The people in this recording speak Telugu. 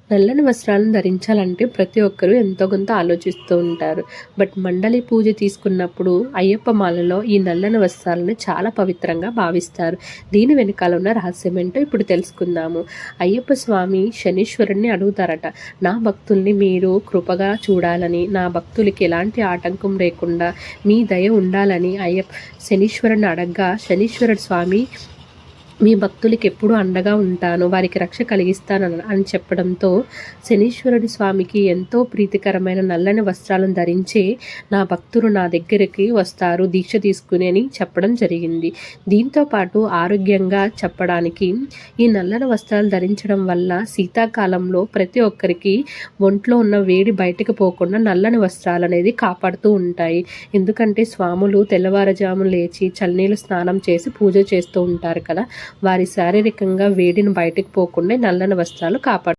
నల్లని వస్త్రాలను ధరించాలంటే ప్రతి ఒక్కరూ ఎంతో కొంత ఆలోచిస్తూ ఉంటారు. బట్ మండలి పూజ తీసుకున్నప్పుడు అయ్యప్ప మాలలో ఈ నల్లని వస్త్రాలను చాలా పవిత్రంగా భావిస్తారు. దీని వెనకాల ఉన్న రహస్యం ఏంటో ఇప్పుడు తెలుసుకుందాము. అయ్యప్ప స్వామి శనీశ్వరుణ్ణి అడుగుతారట, నా భక్తుల్ని మీరు కృపగా చూడాలని, నా భక్తులకి ఎలాంటి ఆటంకం లేకుండా మీ దయ ఉండాలని శనీశ్వరుని అడగ్గా శనీశ్వరుడు స్వామి మీ భక్తులకి ఎప్పుడూ అండగా ఉంటాను, వారికి రక్ష కలిగిస్తాను అని చెప్పడంతో శనీశ్వరుడి స్వామికి ఎంతో ప్రీతికరమైన నల్లని వస్త్రాలను ధరించే నా భక్తులు నా దగ్గరికి వస్తారు దీక్ష తీసుకుని అని చెప్పడం జరిగింది. దీంతోపాటు ఆరోగ్యంగా చెప్పడానికి ఈ నల్లని వస్త్రాలు ధరించడం వల్ల శీతాకాలంలో ప్రతి ఒక్కరికి ఒంట్లో ఉన్న వేడి బయటకు పోకుండా నల్లని వస్త్రాలు అనేది కాపాడుతూ ఉంటాయి. ఎందుకంటే స్వాములు తెల్లవారుజాము లేచి చల్లనీళ్ళు స్నానం చేసి పూజ చేస్తూ ఉంటారు కదా, వారి శారీరకంగా వేడిని బయటకు పోకుండా నల్లని వస్త్రాలు కాపాడు